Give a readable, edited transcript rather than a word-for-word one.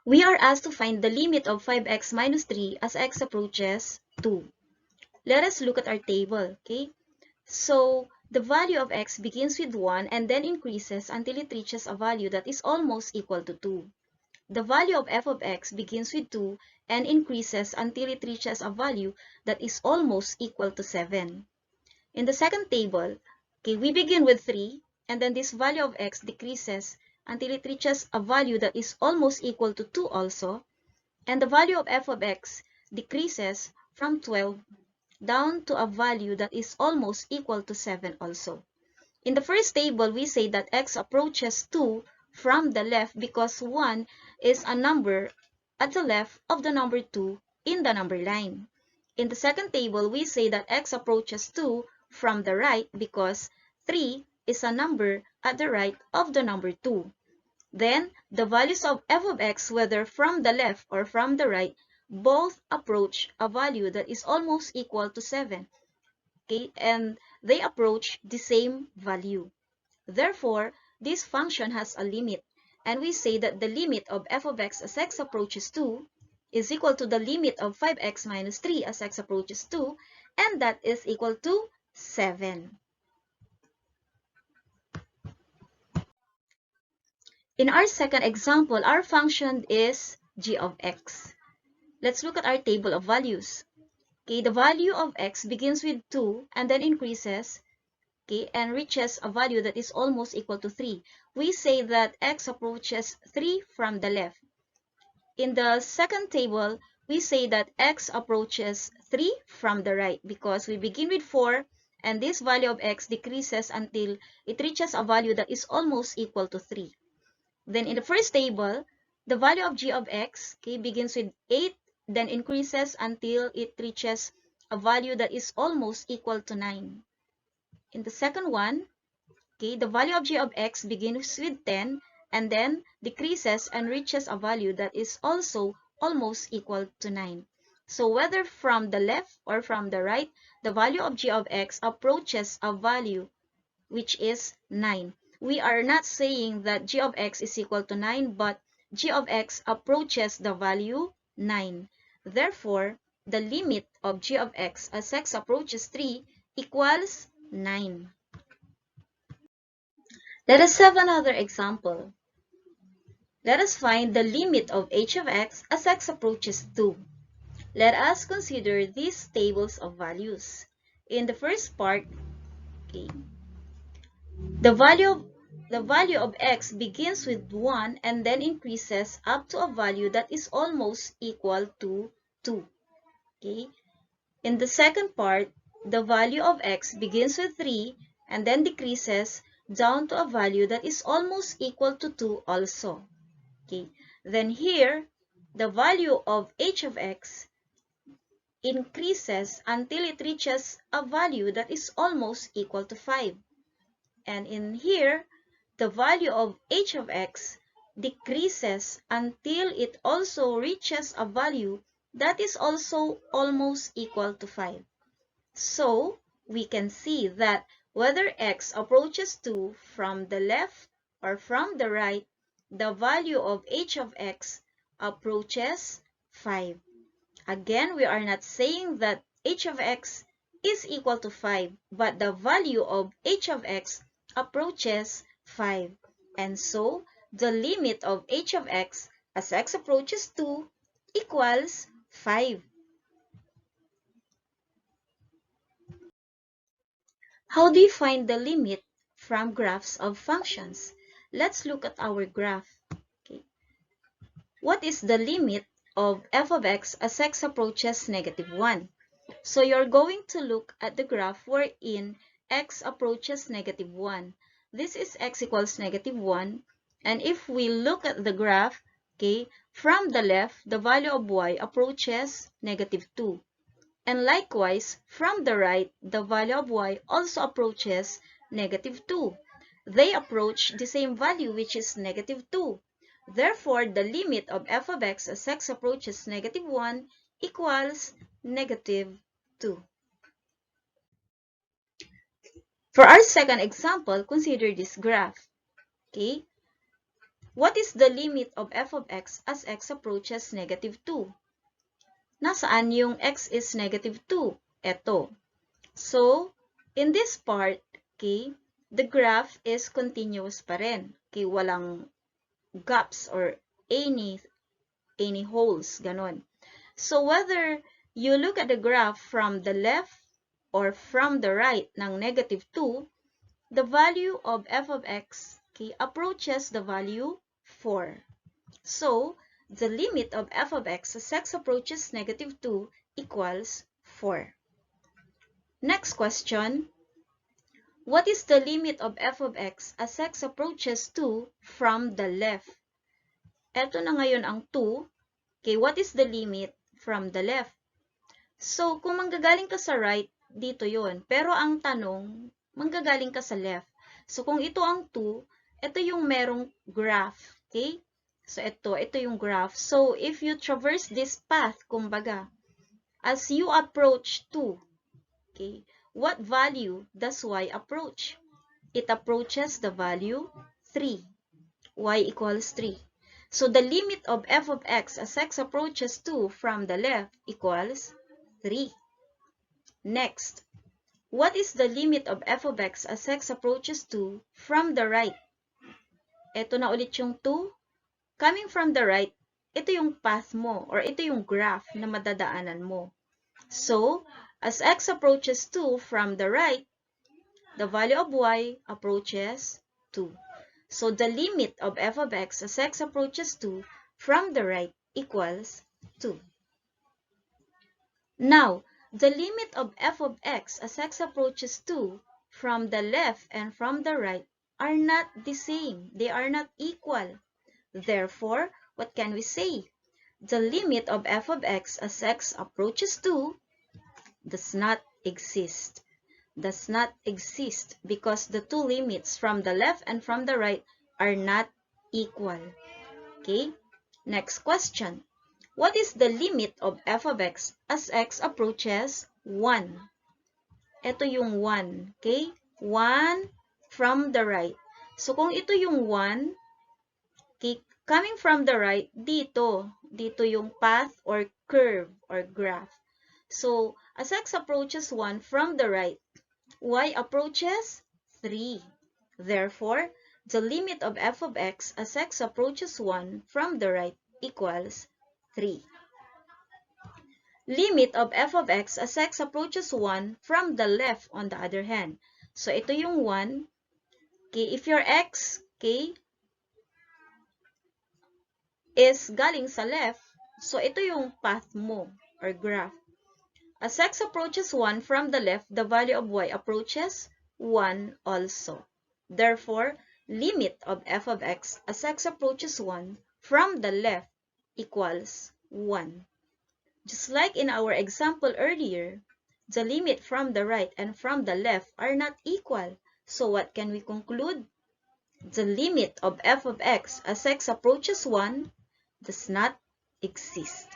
We are asked to find the limit of 5x minus 3 as x approaches 2. Let us look at our table, okay? So, the value of x begins with 1 and then increases until it reaches a value that is almost equal to 2. The value of f of x begins with 2 and increases until it reaches a value that is almost equal to 7. In the second table, okay, we begin with 3 and then this value of x decreases until it reaches a value that is almost equal to 2 also, and the value of f of x decreases from 12 down to a value that is almost equal to 7 also. In the first table, we say that x approaches 2 from the left because 1 is a number at the left of the number 2 in the number line. In the second table, we say that x approaches 2 from the right because 3 is a number at the right of the number 2. Then, the values of f of x, whether from the left or from the right, both approach a value that is almost equal to 7. Okay, and they approach the same value. Therefore, this function has a limit, and we say that the limit of f of x as x approaches 2 is equal to the limit of 5x minus 3 as x approaches 2, and that is equal to 7. In our second example, our function is g of x. Let's look at our table of values. Okay, the value of x begins with 2 and then increases, okay, and reaches a value that is almost equal to 3. We say that x approaches 3 from the left. In the second table, we say that x approaches 3 from the right because we begin with 4 and this value of x decreases until it reaches a value that is almost equal to 3. Then in the first table, the value of g of x, okay, begins with 8, then increases until it reaches a value that is almost equal to 9. In the second one, okay, the value of g of x begins with 10 and then decreases and reaches a value that is also almost equal to 9. So whether from the left or from the right, the value of g of x approaches a value which is 9. We are not saying that g of x is equal to 9, but g of x approaches the value 9. Therefore, the limit of g of x as x approaches 3 equals 9. Let us have another example. Let us find the limit of h of x as x approaches 2. Let us consider these tables of values. In the first part, okay, The value of x begins with 1 and then increases up to a value that is almost equal to 2. Okay? In the second part, the value of x begins with 3 and then decreases down to a value that is almost equal to 2 also. Okay? Then here, the value of h of x increases until it reaches a value that is almost equal to 5. And in here, the value of h of x decreases until it also reaches a value that is also almost equal to 5. So, we can see that whether x approaches 2 from the left or from the right, the value of h of x approaches 5. Again, we are not saying that h of x is equal to 5, but the value of h of x approaches 5. And so, the limit of h of x as x approaches 2 equals 5. How do you find the limit from graphs of functions? Let's look at our graph. Okay. What is the limit of f of x as x approaches negative 1? So you're going to look at the graph wherein x approaches negative 1. This is x equals negative 1. And if we look at the graph, okay, from the left, the value of y approaches negative 2. And likewise, from the right, the value of y also approaches negative 2. They approach the same value, which is negative 2. Therefore, the limit of f of x as x approaches negative 1 equals negative 2. For our second example, consider this graph. Okay? What is the limit of f of x as x approaches negative 2? Nasaan yung x is negative 2? Eto. So, in this part, okay, the graph is continuous pa rin. Okay, walang gaps or any holes, ganon. So, whether you look at the graph from the left or from the right ng negative 2, the value of f of x, okay, approaches the value 4. So, the limit of f of x as x approaches negative 2 equals 4. Next question. What is the limit of f of x as x approaches 2 from the left? Ito na ngayon ang 2. Okay, what is the limit from the left? So, kung manggagaling ka sa right, dito yon. Pero ang tanong, manggagaling ka sa left. So, kung ito ang 2, ito yung merong graph. Okay? So, ito yung graph. So, if you traverse this path, kumbaga, as you approach 2, okay, what value does y approach? It approaches the value 3. Y equals 3. So, the limit of f of x as x approaches 2 from the left equals 3. Next, what is the limit of f of x as x approaches 2 from the right? Ito na ulit yung 2. Coming from the right, ito yung path mo or ito yung graph na madadaanan mo. So, as x approaches 2 from the right, the value of y approaches 2. So, the limit of f of x as x approaches 2 from the right equals 2. Now, the limit of f of x as x approaches 2 from the left and from the right are not the same. They are not equal. Therefore, what can we say? The limit of f of x as x approaches 2 does not exist. Does not exist because the two limits from the left and from the right are not equal. Okay? Next question. What is the limit of f of x as x approaches 1? Ito yung 1. Okay? 1 from the right. So, kung ito yung 1, okay, coming from the right, dito yung path or curve or graph. So, as x approaches 1 from the right, y approaches 3. Therefore, the limit of f of x as x approaches 1 from the right equals 3. Limit of f of x as x approaches 1 from the left on the other hand. So, ito yung 1. Okay, if your x, okay, is galing sa left, so ito yung path mo or graph. As x approaches 1 from the left, the value of y approaches 1 also. Therefore, limit of f of x as x approaches 1 from the left equals 1. Just like in our example earlier, the limit from the right and from the left are not equal. So what can we conclude? The limit of f of x as x approaches 1 does not exist.